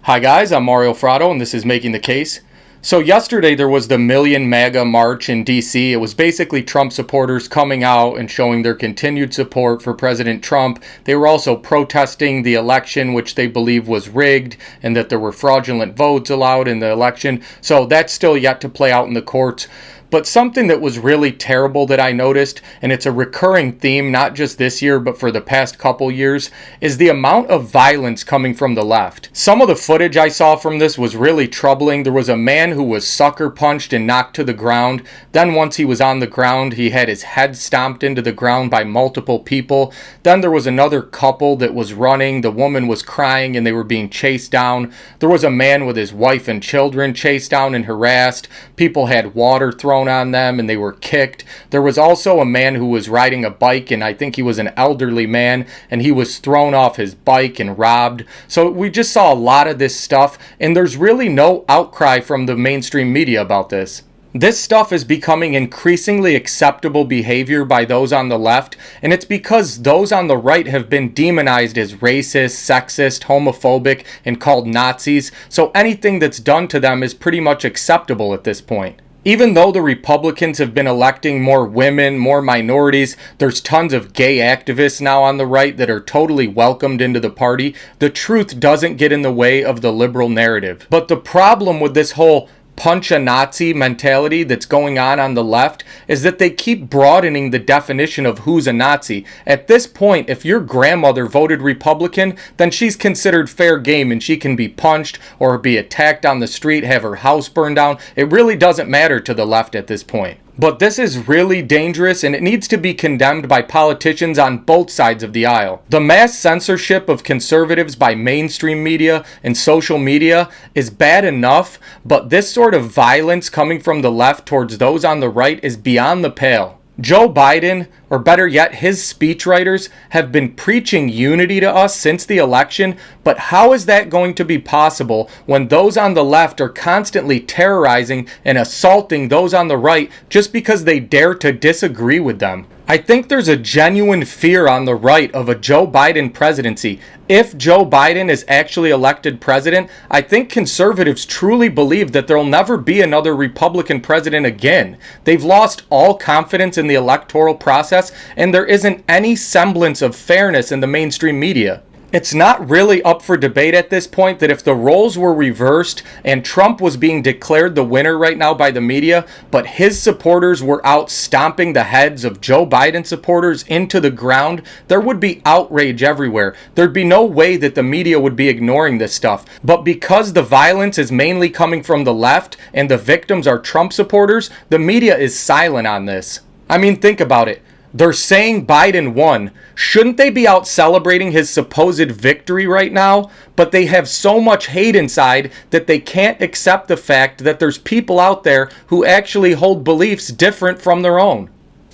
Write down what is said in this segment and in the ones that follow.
Hi guys, I'm Mario Frado and this is Making the Case. So yesterday there was the Million MAGA March in D.C. It was basically Trump supporters coming out and showing their continued support for President Trump. They were also protesting the election, which they believe was rigged and that there were fraudulent votes allowed in the election. So that's still yet to play out in the courts. But something that was really terrible that I noticed, and it's a recurring theme not just this year but for the past couple years, is the amount of violence coming from the left. Some of the footage I saw from this was really troubling. There was a man who was sucker punched and knocked to the ground. Then once he was on the ground, he had his head stomped into the ground by multiple people. Then there was another couple that was running. The woman was crying and they were being chased down. There was a man with his wife and children chased down and harassed. People had water thrown on them and they were kicked. There was also a man who was riding a bike, and I think he was an elderly man, and he was thrown off his bike and robbed. So we just saw a lot of this stuff, and there's really no outcry from the mainstream media about this. This stuff is becoming increasingly acceptable behavior by those on the left, and it's because those on the right have been demonized as racist, sexist, homophobic, and called Nazis, so anything that's done to them is pretty much acceptable at this point. Even though the Republicans have been electing more women, more minorities, there's tons of gay activists now on the right that are totally welcomed into the party. The truth doesn't get in the way of the liberal narrative. But the problem with this whole punch a Nazi mentality that's going on the left is that they keep broadening the definition of who's a Nazi. At this point, if your grandmother voted Republican, then she's considered fair game and she can be punched or be attacked on the street, have her house burned down. It really doesn't matter to the left at this point. But this is really dangerous, and it needs to be condemned by politicians on both sides of the aisle. The mass censorship of conservatives by mainstream media and social media is bad enough, but this sort of violence coming from the left towards those on the right is beyond the pale. Joe Biden, or better yet, his speechwriters, have been preaching unity to us since the election, but how is that going to be possible when those on the left are constantly terrorizing and assaulting those on the right just because they dare to disagree with them? I think there's a genuine fear on the right of a Joe Biden presidency. If Joe Biden is actually elected president, I think conservatives truly believe that there'll never be another Republican president again. They've lost all confidence in the electoral process, and there isn't any semblance of fairness in the mainstream media. It's not really up for debate at this point that if the roles were reversed and Trump was being declared the winner right now by the media, but his supporters were out stomping the heads of Joe Biden supporters into the ground, there would be outrage everywhere. There'd be no way that the media would be ignoring this stuff. But because the violence is mainly coming from the left and the victims are Trump supporters, the media is silent on this. I mean, think about it. They're saying Biden won. Shouldn't they be out celebrating his supposed victory right now? But they have so much hate inside that they can't accept the fact that there's people out there who actually hold beliefs different from their own.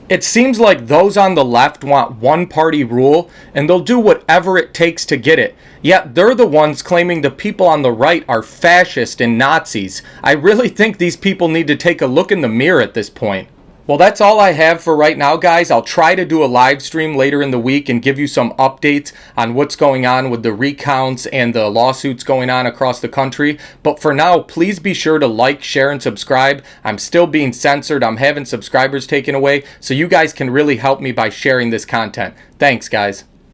It seems like those on the left want one-party rule, and they'll do whatever it takes to get it. Yet they're the ones claiming the people on the right are fascist and Nazis. I really think these people need to take a look in the mirror at this point. Well, that's all I have for right now, guys. I'll try to do a live stream later in the week and give you some updates on what's going on with the recounts and the lawsuits going on across the country. But for now, please be sure to like, share, and subscribe. I'm still being censored. I'm having subscribers taken away, so you guys can really help me by sharing this content. Thanks, guys.